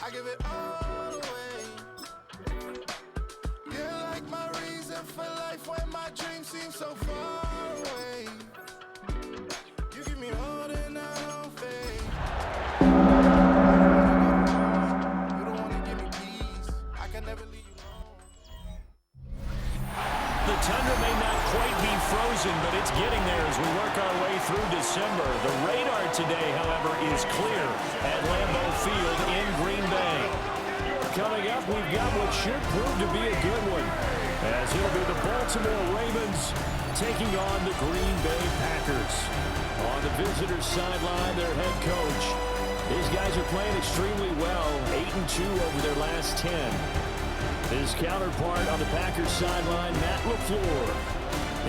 I give it all away. You're like my reason for life when my dreams seem so far away. You give me more than I don't fade. You don't wanna give me peace. I can never leave you alone. The tundra may not quite be frozen, but it's getting there as we work our way through December. The radar today, however, is clear at Lambeau Field in Green Bay. Coming up, we've got what should prove to be a good one, as it'll be the Baltimore Ravens taking on the Green Bay Packers. On the visitors' sideline, their head coach. These guys are playing extremely well, 8-2 over their last 10. His counterpart on the Packers sideline, Matt LaFleur.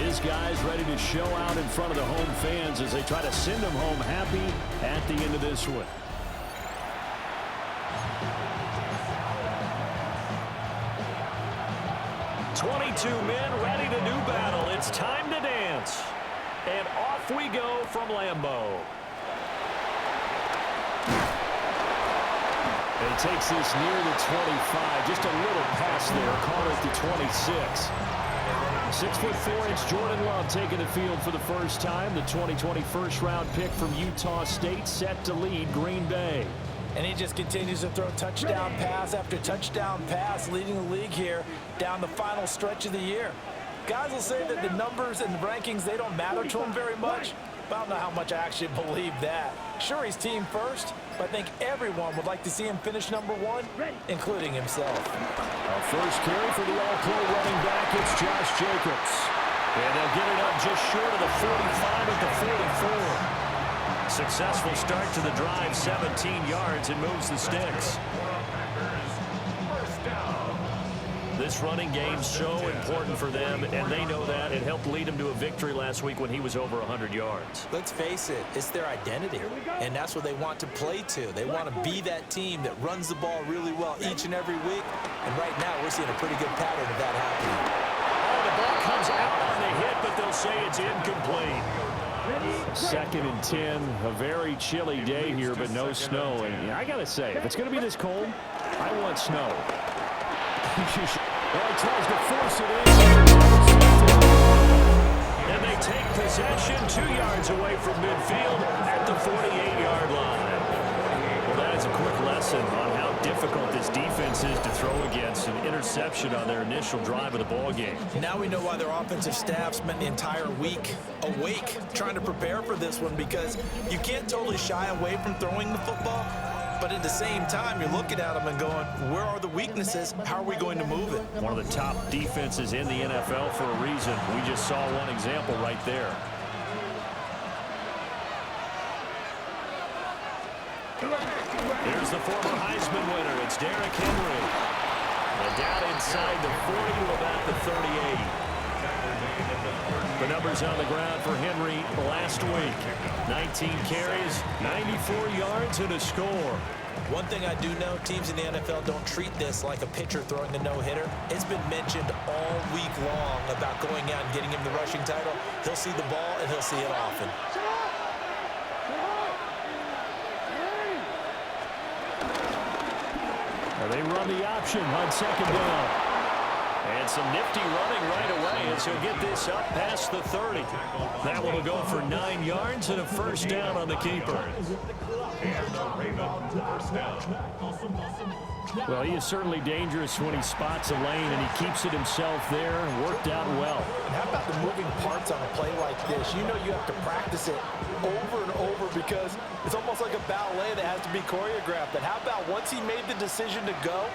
His guys ready to show out in front of the home fans as they try to send them home happy at the end of this one. "22 men ready to do battle. It's time to dance." And off we go from Lambeau. He takes this near the 25. Just a little pass there. Caught at the 26. 6'4" Jordan Love taking the field for the first time. The 2020 first-round pick from Utah State set to lead Green Bay. And he just continues to throw touchdown pass after touchdown pass, leading the league here down the final stretch of the year. Guys will say that the numbers and the rankings, they don't matter to him very much, but I don't know how much I actually believe that. Sure, he's team first, but I think everyone would like to see him finish #1, including himself. Our first carry for the all-pro running back, it's Josh Jacobs. And they'll get it up just short of the 45 at the 44. Successful start to the drive, 17 yards, and moves the sticks. This running game's so important for them, and they know that. It helped lead them to a victory last week when he was over 100 yards. Let's face it, it's their identity, and that's what they want to play to. They want to be that team that runs the ball really well each and every week, and right now we're seeing a pretty good pattern of that happening. Oh, the ball comes out on the hit, but they'll say it's incomplete. 2nd and 10, a very chilly day here, but no snow. And I got to say, if it's going to be this cold, I want snow. Well, he tries to force it in. And they take possession 2 yards away from midfield at the 48-yard line. Well, that is a quick lesson on how difficult this defense is to throw against. An interception on their initial drive of the ball game. Now we know why their offensive staff spent the entire week awake trying to prepare for this one, because you can't totally shy away from throwing the football. But at the same time, you're looking at them and going, where are the weaknesses? How are we going to move it? One of the top defenses in the NFL for a reason. We just saw one example right there. Here's the former Heisman winner. It's Derrick Henry. And down inside the 40 to about the 38. The numbers on the ground for Henry last week. 19 carries, 94 yards, and a score. One thing I do know, teams in the NFL don't treat this like a pitcher throwing a no-hitter. It's been mentioned all week long about going out and getting him the rushing title. He'll see the ball, and he'll see it often. They run the option on 2nd down. And some nifty running right away as he'll get this up past the 30. That one will go for 9 yards and a first down on the keeper. Well, he is certainly dangerous when he spots a lane, and he keeps it himself there. Worked out well. And how about the moving parts on a play like this? You know you have to practice it over and over because it's almost like a ballet that has to be choreographed. But how about once he made the decision to go,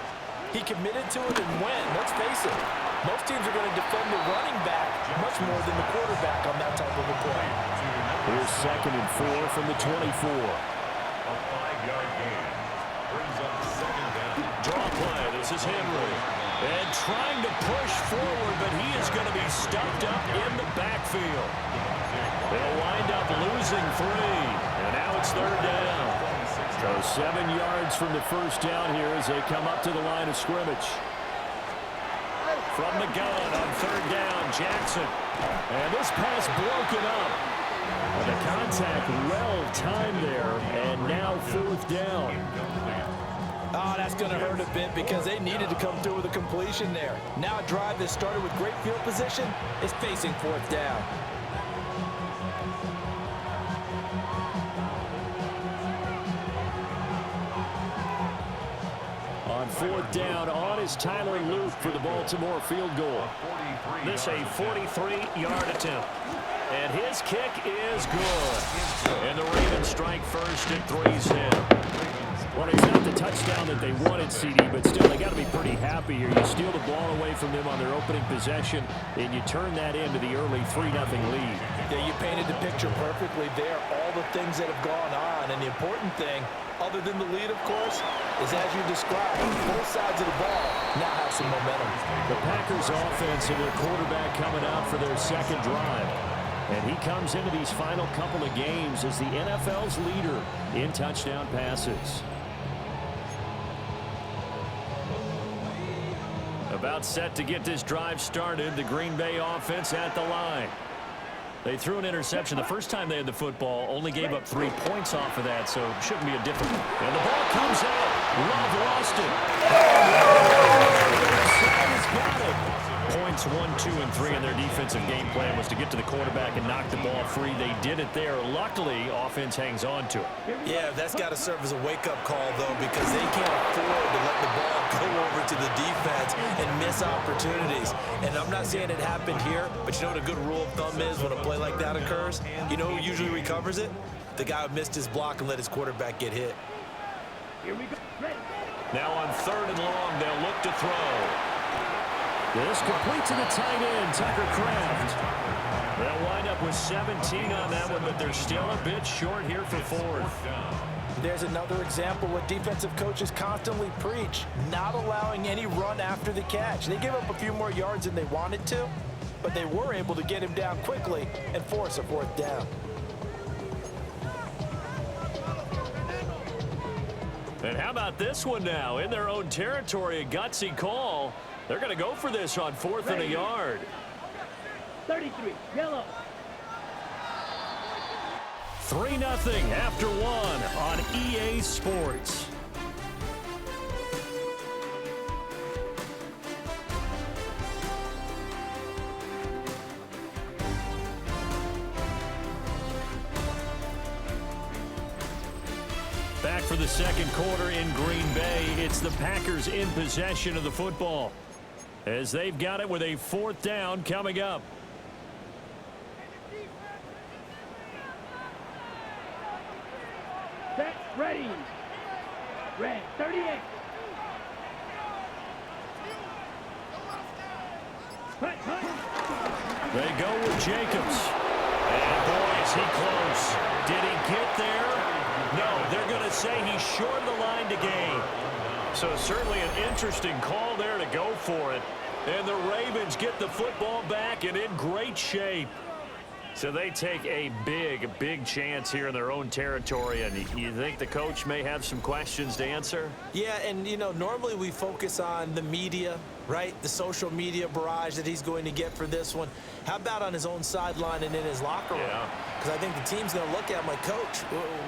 he committed to it and went. Let's face it, most teams are going to defend the running back much more than the quarterback on that type of a play. Here's 2nd and 4 from the 24. Draw play. This is Henry. And trying to push forward, but he is going to be stuffed up in the backfield. They'll wind up losing 3. And now it's 3rd down. So 7 yards from the first down here as they come up to the line of scrimmage. From the gun on 3rd down, Jackson. And this pass broken up. The contact well timed there, and now 4th down. Oh, that's going to hurt a bit because they needed to come through with a completion there. Now a drive that started with great field position is facing fourth down. On fourth down, on is Tyler Luke for the Baltimore field goal. This a 43-yard attempt. And his kick is good. And the Ravens strike first at 3's in. Well, it's not the touchdown that they wanted, CD, but still, they got to be pretty happy here. You steal the ball away from them on their opening possession, and you turn that into the early 3-0 lead. Yeah, you painted the picture perfectly there, all the things that have gone on. And the important thing, other than the lead, of course, is as you described, both sides of the ball now have some momentum. The Packers offense and their quarterback coming out for their second drive. And he comes into these final couple of games as the NFL's leader in touchdown passes. About set to get this drive started, the Green Bay offense at the line. They threw an interception the first time they had the football, only gave up 3 points off of that, so it shouldn't be a different. And the ball comes out. Love lost it. Got it. Points 1, 2, and 3 in their defensive game plan was to get to the quarterback and knock the ball free. They did it there. Luckily, offense hangs on to it. Yeah, that's got to serve as a wake-up call, though, because they can't afford to let the ball go over to the defense and miss opportunities. And I'm not saying it happened here, but you know what a good rule of thumb is when a play like that occurs? You know who usually recovers it? The guy who missed his block and let his quarterback get hit. Here we go. Ready. Now on 3rd and long, they'll look to throw. This complete to the tight end, Tucker Kraft. They'll wind up with 17 on that one, but they're still a bit short here for 4th. There's another example what defensive coaches constantly preach, not allowing any run after the catch. They give up a few more yards than they wanted to, but they were able to get him down quickly and force a 4th down. And how about this one now? In their own territory, a gutsy call. They're going to go for this on 4th and a yard. 33, yellow. 3-0 after 1 on EA Sports. Back for the second quarter in Green Bay. It's the Packers in possession of the football, as they've got it with a 4th down coming up. Set, ready. Red, 38. Cut. They go with Jacobs. And boy, is he close. Did he get there? No, they're going to say he's short of the line to gain. So certainly an interesting call there to go for it. And the Ravens get the football back and in great shape. So they take a big chance here in their own territory. And you think the coach may have some questions to answer? Yeah, and, you know, normally we focus on the media, right? The social media barrage that he's going to get for this one. How about on his own sideline and in his locker room? Because I think the team's going to look at him like, Coach,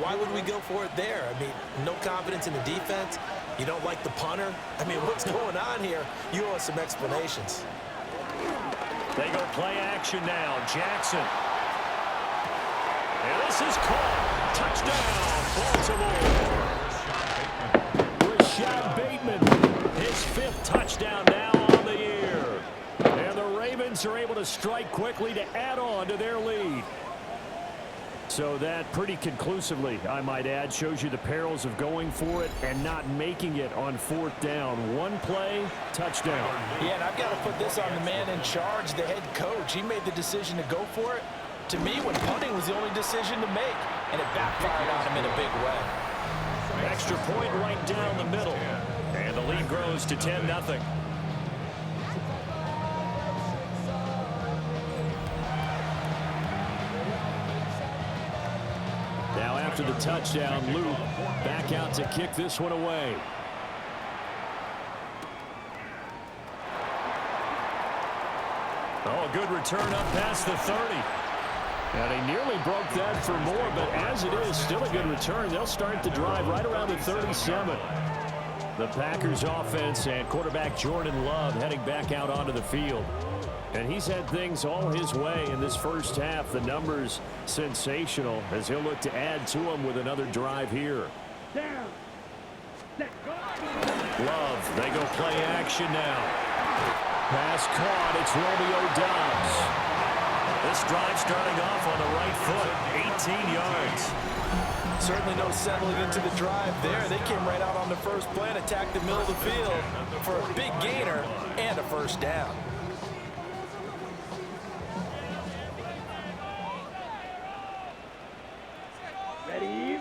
why would we go for it there? I mean, no confidence in the defense. You don't like the punter? I mean, what's going on here? You owe us some explanations. They go play action now. Jackson. And this is caught. Touchdown, Baltimore. Rashad Bateman, his 5th touchdown now on the year. And the Ravens are able to strike quickly to add on to their lead. So that pretty conclusively, I might add, shows you the perils of going for it and not making it on 4th down. One play, touchdown. Yeah, and I've got to put this on the man in charge, the head coach. He made the decision to go for it. To me, when punting was the only decision to make, and it backfired on him in a big way. Extra point right down the middle. And the lead grows to 10-0. Now after the touchdown, Luke back out to kick this one away. Oh, a good return up past the 30. And he nearly broke that for more, but as it is, still a good return. They'll start the drive right around the 37. The Packers offense and quarterback Jordan Love heading back out onto the field. And he's had things all his way in this first half. The numbers sensational as he'll look to add to them with another drive here. Down. Set. Love, they go play action now. Pass caught, it's Romeo Doubs. This drive starting off on the right foot, 18 yards. Certainly no settling into the drive there. They came right out on the first play and attacked the middle of the field for a big gainer and a first down. Ready.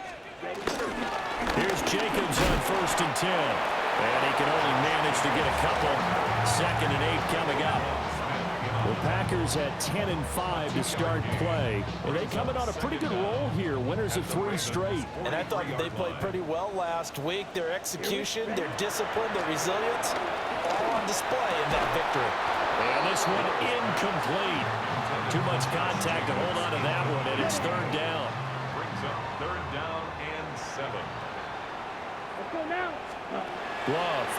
Here's Jacobs on 1st and 10. And he can only manage to get a couple. 2nd and 8 coming up. The Packers at 10 and 5 to start play. And they come in on a pretty good roll here. Winners of 3 straight. And I thought that they played pretty well last week. Their execution, their discipline, their resilience, all on display in that victory. And this one incomplete. Too much contact to hold on to that one, and it's 3rd down. Brings up 3rd down and 7. Let's go now. Love.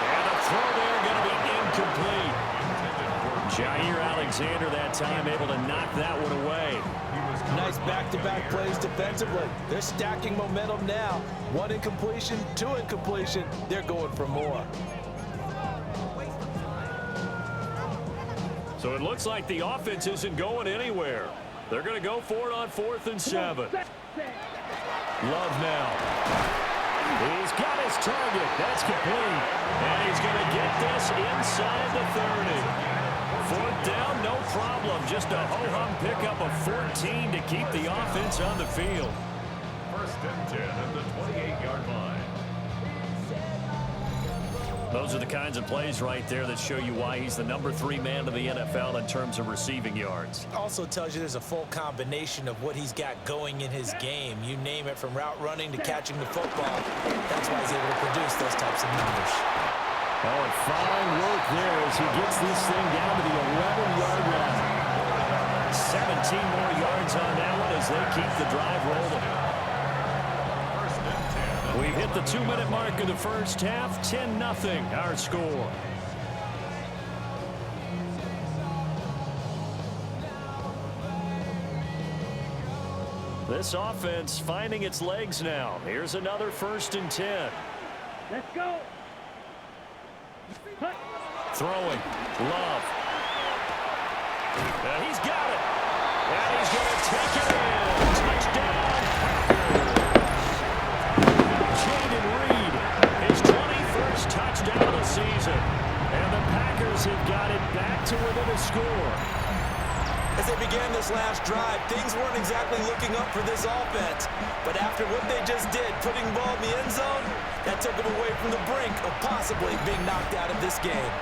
And a throw there going to be incomplete. Jair Alexander that time able to knock that one away. Nice back-to-back plays defensively. They're stacking momentum now. 1 incompletion, 2 incompletion. They're going for more. So it looks like the offense isn't going anywhere. They're going to go for it on 4th and 7. Love now. He's got his target. That's complete. And he's going to get this inside the 30. 4th down, no problem. Just a ho-hum pickup of 14 to keep the offense on the field. 1st and 10 at the 28-yard line. Those are the kinds of plays right there that show you why he's the number 3 man of the NFL in terms of receiving yards. Also tells you there's a full combination of what he's got going in his game. You name it, from route running to catching the football. That's why he's able to produce those types of numbers. Oh, and fine work there as he gets this thing down to the 11-yard line. 17 more yards on that one as they keep the drive rolling. We've hit the 2-minute mark of the first half. 10-0 our score. This offense finding its legs now. Here's another 1st and 10. Let's go. Throwing. Love. And he's got it. And he's going to take it in. Touchdown. Jayden Reed, his 21st touchdown of the season. And the Packers have got it back to within a score. As they began this last drive, things weren't exactly looking up for this offense. But after what they just did, putting the ball in the end zone, that took them away from the brink of possibly being knocked out of this game.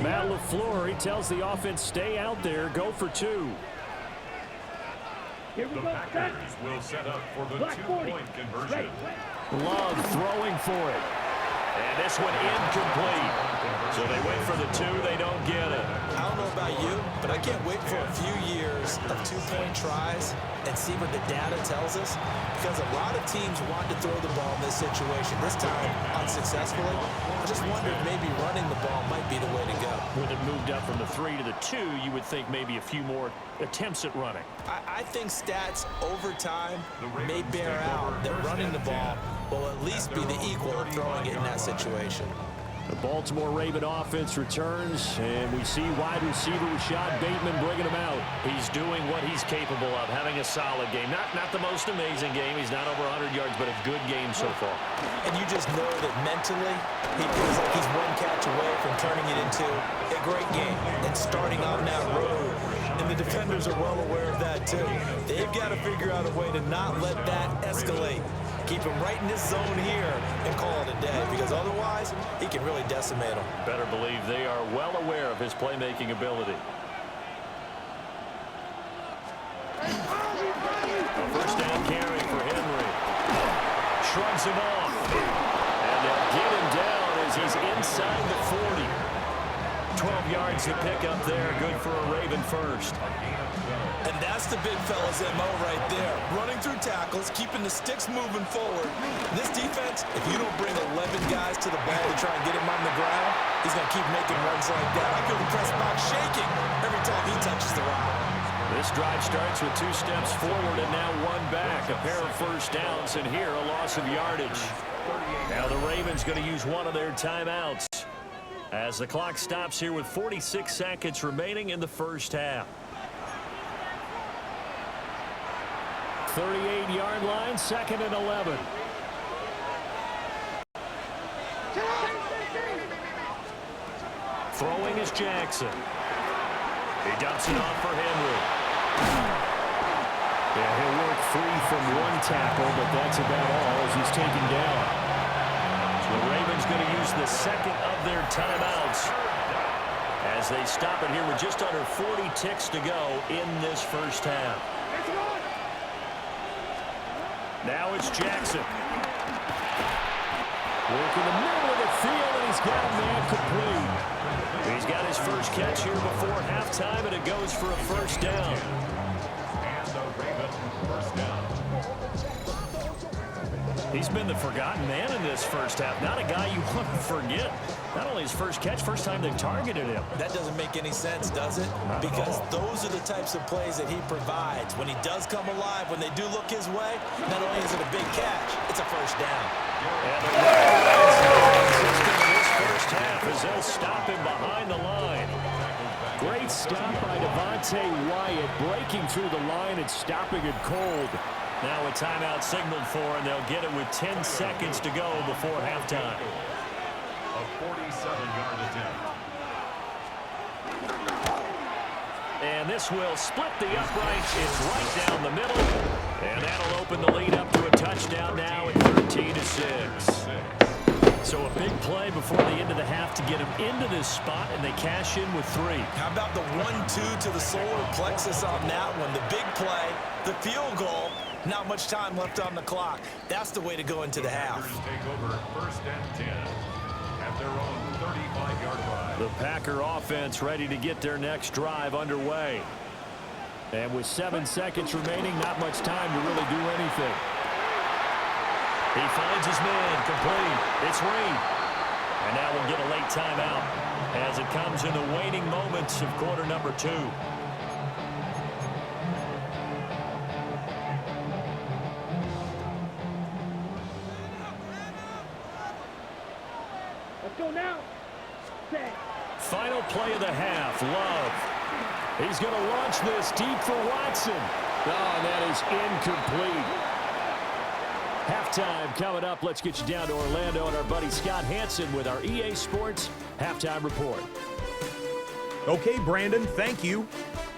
Matt LaFleur, he tells the offense, stay out there, go for 2. Here we The go. Packers will set up for the Black 40. 2-point conversion. Love throwing for it. And this one incomplete. So they wait for the 2, they don't get it. I don't know about you, but I can't wait for a few years of 2-point tries and see what the data tells us, because a lot of teams want to throw the ball in this situation. This time, unsuccessfully. I just wonder if maybe running the ball might be the way to go. When it moved up from the 3 to the 2, you would think maybe a few more attempts at running. I think stats over time may bear out that running the ball will at least be the equal of throwing it in that situation. The Baltimore Raven offense returns, and we see wide receiver Rashad Bateman bringing him out. He's doing what he's capable of, having a solid game. Not the most amazing game. He's not over 100 yards, but a good game so far. And you just know that mentally, he feels like he's one catch away from turning it into a great game and starting on that road. And the defenders are well aware of that, too. They've got to figure out a way to not let that escalate. Keep him right in this zone here and call it a day, because otherwise he can really decimate them. Better believe they are well aware of his playmaking ability. A first down carry for Henry. Shrugs him off. And they'll get him down as he's inside the 40. 12 yards to pick up there. Good for a Raven first. And that's the big fella's MO right there. Running through tackles, keeping the sticks moving forward. This defense, if you don't bring 11 guys to the ball to try and get him on the ground, he's going to keep making runs like that. I feel the press box shaking every time he touches the rock. This drive starts with 2 steps forward and now 1 back. A pair of first downs, and here a loss of yardage. Now the Ravens going to use one of their timeouts as the clock stops here with 46 seconds remaining in the first half. 38-yard line, 2nd and 11. Throwing is Jackson. He dumps it off for Henry. Yeah, he'll work free from 1 tackle, but that's about all as he's taken down. So the Ravens going to use the 2nd of their timeouts as they stop it here with just under 40 ticks to go in this first half. Now it's Jackson. Working the middle of the field, and he's got a man complete. He's got his first catch here before halftime, and it goes for a first down. And the Ravens first down. He's been the forgotten man in this first half. Not a guy you want to forget. Not only his first catch, first time they've targeted him. That doesn't make any sense, does it? Because those are the types of plays that he provides. When he does come alive, when they do look his way, not only is it a big catch, it's a first down. And the Ravens in this first half as they'll stop him behind the line. Great stop by Devontae Wyatt, breaking through the line and stopping it cold. Now a timeout signaled for, and they'll get it with 10 seconds to go before halftime. A 47-yard attempt. And this will split the uprights. It's right down the middle. And that'll open the lead up to a touchdown now at 13-6. So a big play before the end of the half to get him into this spot, and they cash in with 3. How about the 1-2 to the solar plexus on that one? The big play, the field goal, not much time left on the clock. That's the way to go into the half. Take over 1st and 10 at their own 35-yard line. The Packer offense ready to get their next drive underway. And with 7 seconds remaining, not much time to really do anything. He finds his man, complete. It's Reed. And now we'll get a late timeout as it comes in the waning moments of quarter number 2. Let's go now. Set. Final play of the half, Love. He's going to launch this deep for Watson. Oh, and that is incomplete. Halftime coming up. Let's get you down to Orlando and our buddy Scott Hansen with our EA Sports Halftime Report. Okay, Brandon, thank you.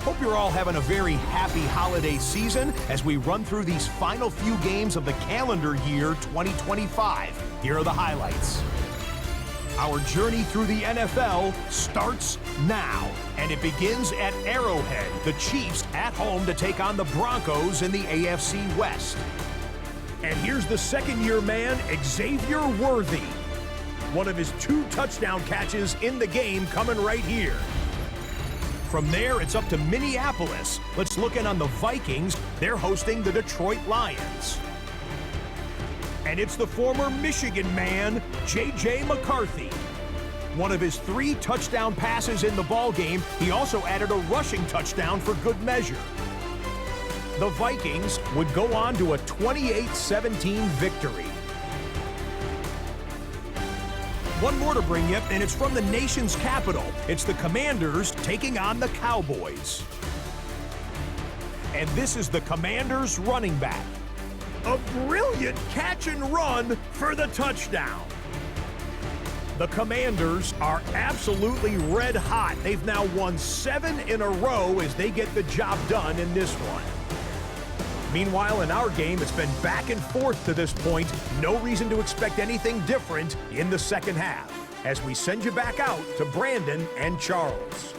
Hope you're all having a very happy holiday season as we run through these final few games of the calendar year 2025. Here are the highlights. Our journey through the NFL starts now, and it begins at Arrowhead. The Chiefs at home to take on the Broncos in the AFC West. And here's the second-year man, Xavier Worthy. One of his 2 touchdown catches in the game coming right here. From there, it's up to Minneapolis. Let's look in on the Vikings. They're hosting the Detroit Lions. And it's the former Michigan man, J.J. McCarthy. One of his 3 touchdown passes in the ballgame. He also added a rushing touchdown for good measure. The Vikings would go on to a 28-17 victory. One more to bring you, and it's from the nation's capital. It's the Commanders taking on the Cowboys. And this is the Commanders running back. A brilliant catch and run for the touchdown. The Commanders are absolutely red hot. They've now won 7 in a row as they get the job done in this one. Meanwhile, in our game, it's been back and forth to this point. No reason to expect anything different in the second half, as we send you back out to Brandon and Charles.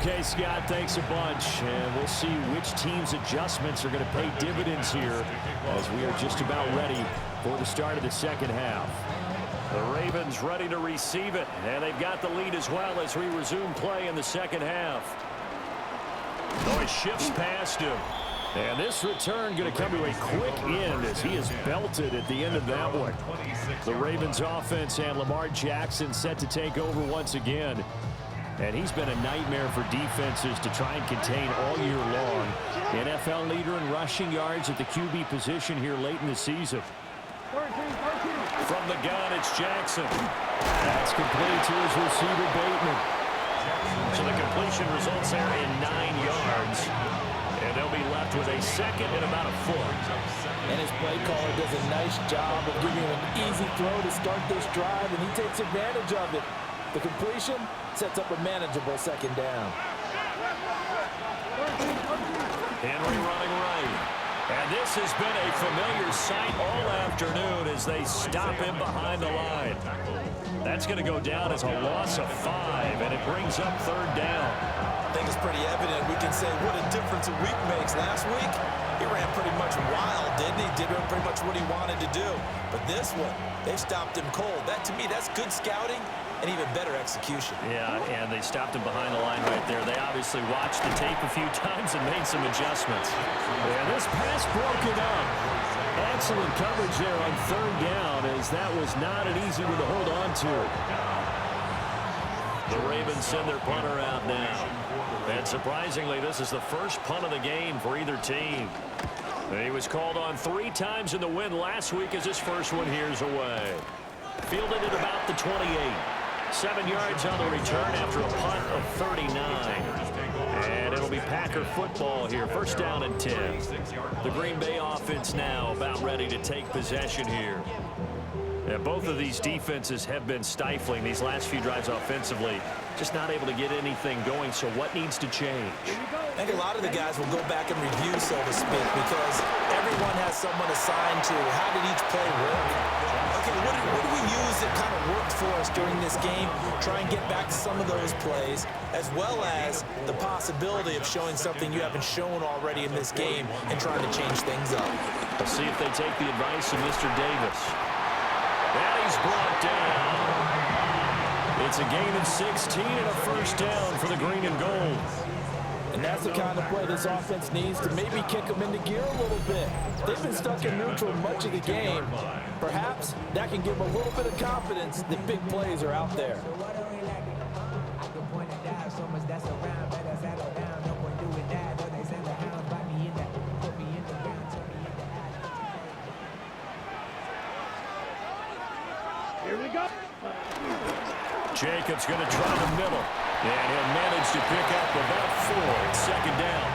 Okay, Scott, thanks a bunch. And we'll see which team's adjustments are going to pay dividends here as we are just about ready for the start of the second half. The Ravens ready to receive it, and they've got the lead as well as we resume play in the second half. Oh, it shifts past him. And this return going to come to a quick end as he is belted at the end of that one. The Ravens offense and Lamar Jackson set to take over once again. And he's been a nightmare for defenses to try and contain all year long. NFL leader in rushing yards at the QB position here late in the season. From the gun, it's Jackson. That's complete to his receiver, Bateman. So the completion results there in 9 yards. And they'll be left with a second and about a foot. And his play caller does a nice job of giving him an easy throw to start this drive, and he takes advantage of it. The completion sets up a manageable second down. Henry running right. And this has been a familiar sight all afternoon as they stop him behind the line. That's going to go down as a loss of 5, and it brings up third down. I think it's pretty evident. We can say what a difference a week makes. Last week, he ran pretty much wild, didn't he? Did pretty much what he wanted to do. But this one, they stopped him cold. That, to me, that's good scouting and even better execution. Yeah, and they stopped him behind the line right there. They obviously watched the tape a few times and made some adjustments. And this pass broken up. Excellent coverage there on third down, as that was not an easy one to hold on to. The Ravens send their punter out now. And surprisingly, this is the first punt of the game for either team. He was called on 3 times in the win last week as his first one here's away. Fielded at about the 28. 7 yards on the return after a punt of 39. And it'll be Packer football here. First down and 10. The Green Bay offense now about ready to take possession here. Yeah, both of these defenses have been stifling these last few drives offensively. Just not able to get anything going, so what needs to change? I think a lot of the guys will go back and review, so to speak, because everyone has someone assigned to how did each play work. Okay, what do we use that kind of worked for us during this game? Try and get back to some of those plays, as well as the possibility of showing something you haven't shown already in this game and trying to change things up. Let's see if they take the advice of Mr. Davis. And he's brought down. It's a gain of 16 and a first down for the green and gold. And that's the kind of play this offense needs to maybe kick them into gear a little bit. They've been stuck in neutral much of the game. Perhaps that can give them a little bit of confidence that big plays are out there. Here we go. Jacobs going to try the middle. And he'll manage to pick up about 4. It's second down.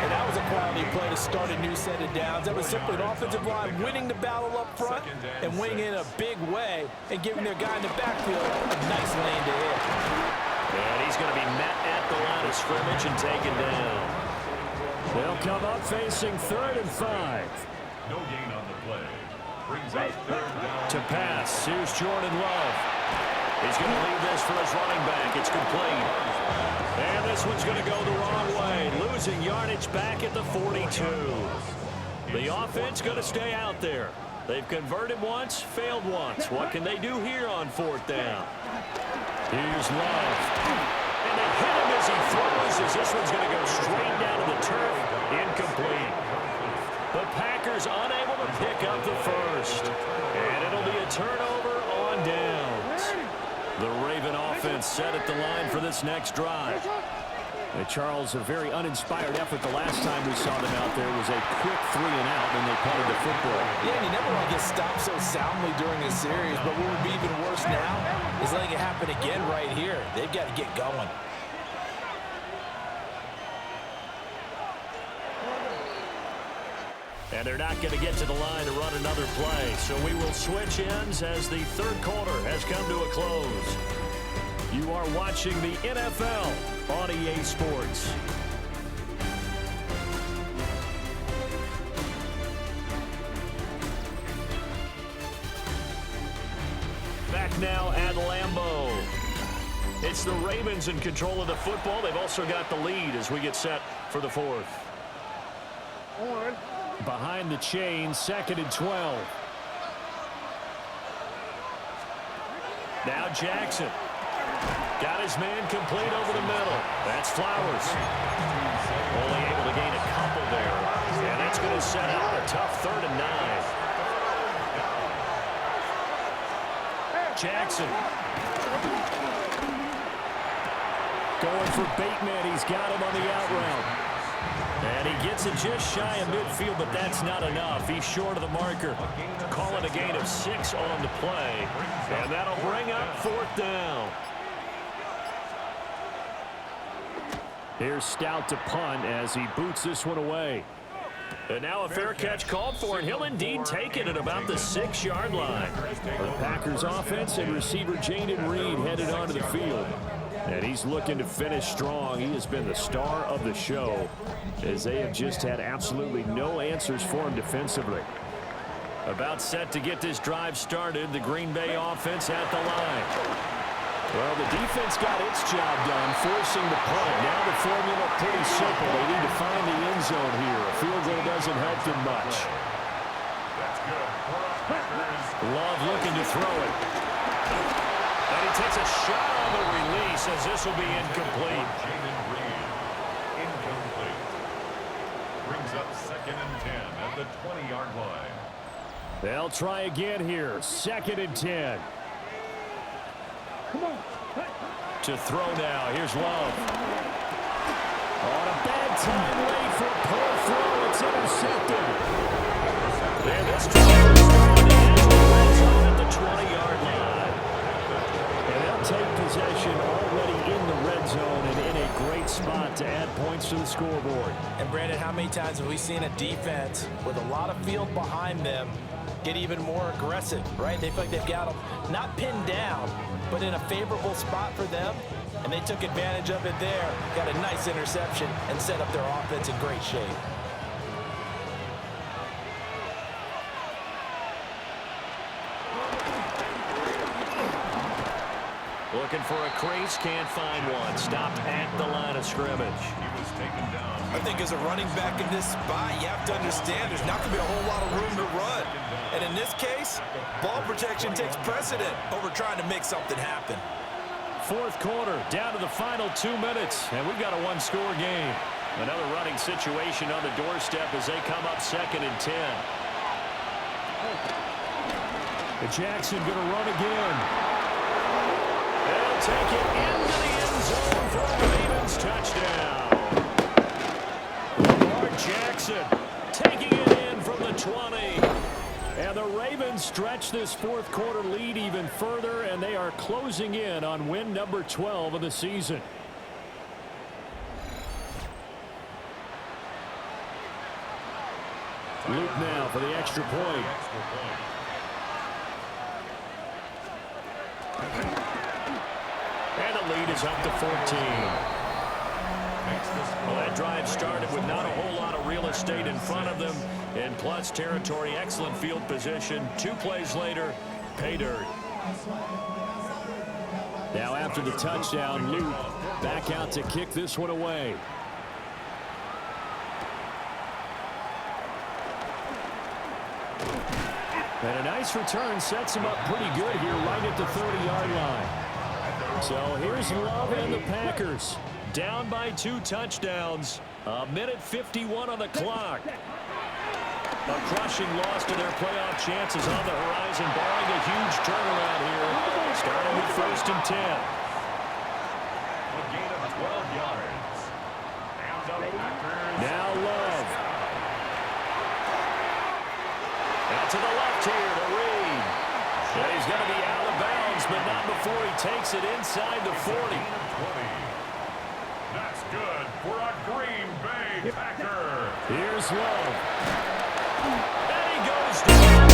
And that was a quality play to start a new set of downs. That was simply an offensive line winning the battle up front and winning in a big way and giving their guy in the backfield a nice lane to hit. And he's going to be met at the line of scrimmage and taken down. They'll come up facing 3rd and 5. No gain on the play. Brings up third down. To pass, here's Jordan Love. He's going to leave this for his running back. It's complete. And this one's going to go the wrong way. Losing yardage back at the 42. The offense going to stay out there. They've converted once, failed once. What can they do here on 4th down? Here's Love. And they hit him as he throws, as this one's going to go straight down to the turf. Incomplete. The Packers unable to pick up the first. And it'll be a turnover on downs. The Raven offense set at the line for this next drive. And Charles, a very uninspired effort the last time we saw them out there was a quick 3 and out when they punted the football. Yeah, and you never want to get stopped so soundly during a series, but what would be even worse now is letting it happen again right here. They've got to get going. And they're not going to get to the line to run another play. So we will switch ends as the third quarter has come to a close. You are watching the NFL on EA Sports. Back now at Lambeau. It's the Ravens in control of the football. They've also got the lead as we get set for the fourth. Behind the chain, 2nd and 12. Now Jackson. Got his man complete over the middle. That's Flowers. Only able to gain a couple there. And that's going to set out a tough 3rd and 9. Jackson. Going for Bateman. He's got him on the out route. And he gets it just shy of midfield, but that's not enough. He's short of the marker. Call it a gain of 6 on the play. And that'll bring up 4th down. Here's Stout to punt as he boots this one away. And now a fair catch called for, and he'll indeed take it at about the 6-yard line. The Packers offense and receiver Jayden Reed headed onto the field. And he's looking to finish strong. He has been the star of the show as they have just had absolutely no answers for him defensively. About set to get this drive started, the Green Bay offense at the line. Well, the defense got its job done, forcing the punt. Now the formula pretty simple. They need to find the end zone here. A field goal doesn't help them much. Love looking to throw it. And he takes a shot on the release as this will be incomplete. Jayden Reed, incomplete. Brings up 2nd and 10 at the 20-yard line. They'll try again here. 2nd and 10. Come on. To throw now. Here's Love. On a bad time late for a poor throw. It's intercepted. And this drive is on the edge of the red zone at the 20-yard line. And they'll take possession already in the red zone and in a great spot to add points to the scoreboard. And Brandon, how many times have we seen a defense with a lot of field behind them get even more aggressive, right? They feel like they've got them not pinned down, but in a favorable spot for them, and they took advantage of it there. Got a nice interception and set up their offense in great shape. Looking for a crease, can't find one. Stopped at the line of scrimmage. He was taken down. I think as a running back in this spot, you have to understand there's not going to be a whole lot of room to run. And in this case, ball protection takes precedent over trying to make something happen. 4th quarter, down to the final 2 minutes, and we've got a 1-score game. Another running situation on the doorstep as they come up 2nd and 10. Jackson going to run again. They'll take it into the end zone for a Ravens touchdown. Lamar Jackson taking it in from the 20. And the Ravens stretch this 4th quarter lead even further, and they are closing in on win number 12 of the season. Luke now for the extra point. And the lead is up to 14. Well, that drive started with not a whole lot of real estate in front of them. In plus territory, excellent field position. 2 plays later, pay dirt. Now after the touchdown, Luke back out to kick this one away. And a nice return sets him up pretty good here right at the 30-yard line. So here's Love and the Packers. Down by 2 touchdowns. 1:51 on the clock. A crushing loss to their playoff chances on the horizon, barring a huge turnaround here. Starting with 1st and 10. A gain of 12 yards. Hands up, Packers. Now Love. Out to the left here to Reed. And he's going to be out of bounds, but not before he takes it inside the 40. That's good for a Green Bay Packer. Here's Love. And he goes down.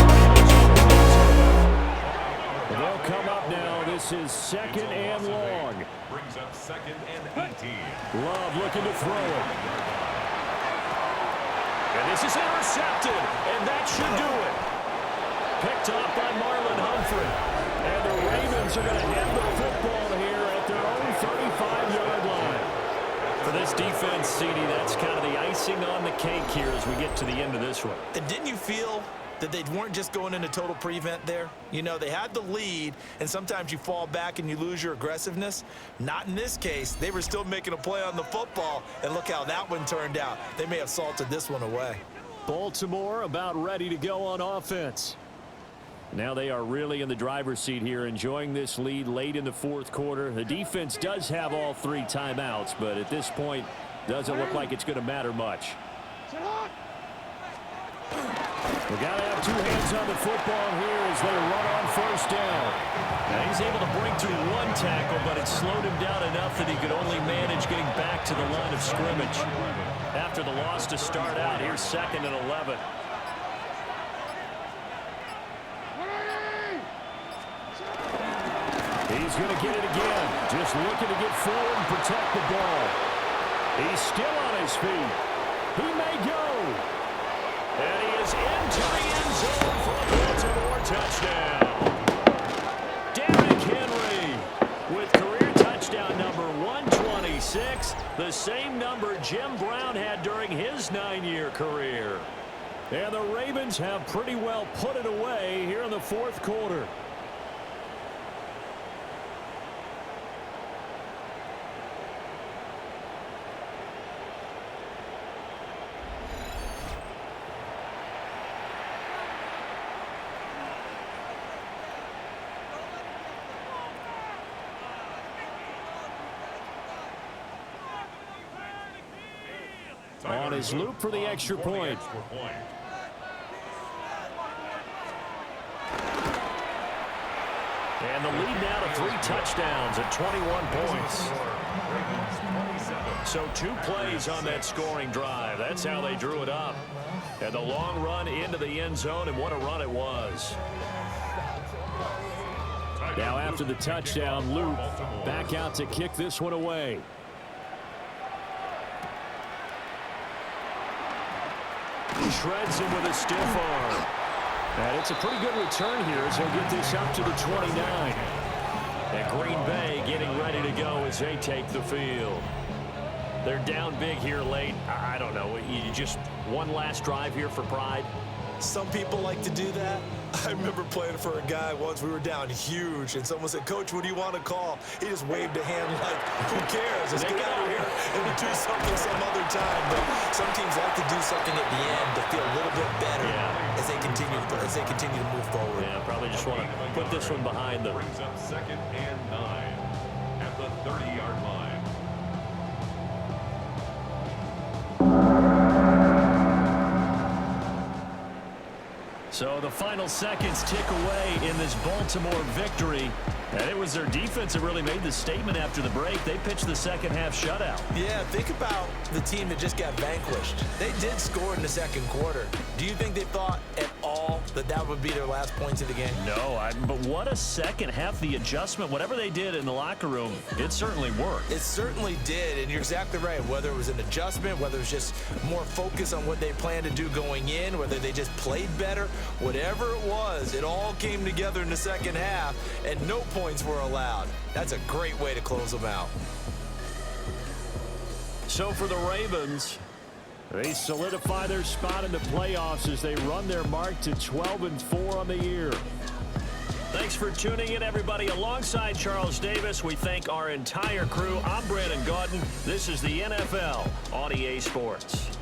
They'll come up now. This is 2nd and long. Brings up 2nd and 18. Love looking to throw it. And this is intercepted. And that should do it. Picked up by Marlon Humphrey. And the Ravens are going to have the football here at their own this defense, CD, that's kind of the icing on the cake here as we get to the end of this one. And didn't you feel that they weren't just going into total prevent there? You know, they had the lead, and sometimes you fall back and you lose your aggressiveness. Not in this case. They were still making a play on the football, and look how that one turned out. They may have salted this one away. Baltimore about ready to go on offense. Now they are really in the driver's seat here, enjoying this lead late in the fourth quarter. The defense does have all 3 timeouts, but at this point, doesn't look like it's going to matter much. We got to have 2 hands on the football here as they run on first down. Now he's able to break through 1 tackle, but it slowed him down enough that he could only manage getting back to the line of scrimmage. After the loss to start out, here's 2nd and 11. He's going to get it again. Just looking to get forward and protect the ball. He's still on his feet. He may go. And he is into the end zone for a Baltimore touchdown. Derrick Henry with career touchdown number 126, the same number Jim Brown had during his 9-year career. And the Ravens have pretty well put it away here in the fourth quarter. On his loop for the extra point. And the lead now to 3 touchdowns at 21 points. So 2 plays on that scoring drive. That's how they drew it up. And the long run into the end zone, and what a run it was. Now after the touchdown, Luke back out to kick this one away. Shreds him with a stiff arm. And it's a pretty good return here as he'll get this up to the 29. And Green Bay getting ready to go as they take the field. They're down big here late. I don't know. You just one last drive here for pride. Some people like to do that. I remember playing for a guy once. We were down huge, and someone said, "Coach, what do you want to call?" He just waved a hand like, "Who cares? Let's get out of here and do something some other time." But some teams like to do something at the end to feel a little bit better as they continue to move forward. Yeah, probably just want to put this one behind them. Brings up 2nd and 9 at the 30-yard line. So the final seconds tick away in this Baltimore victory. And it was their defense that really made the statement after the break. They pitched the second half shutout. Yeah, think about the team that just got vanquished. They did score in the second quarter. Do you think they thought at all that that would be their last points of the game? No, but what a second half. The adjustment, whatever they did in the locker room, it certainly worked. It certainly did, and you're exactly right. Whether it was an adjustment, whether it was just more focus on what they planned to do going in, whether they just played better, whatever it was, it all came together in the second half, and no points were allowed. That's a great way to close them out. So for the Ravens, they solidify their spot in the playoffs as they run their mark to 12-4 on the year. Thanks for tuning in, everybody. Alongside Charles Davis, we thank our entire crew. I'm Brandon Gaudin. This is the NFL on EA Sports.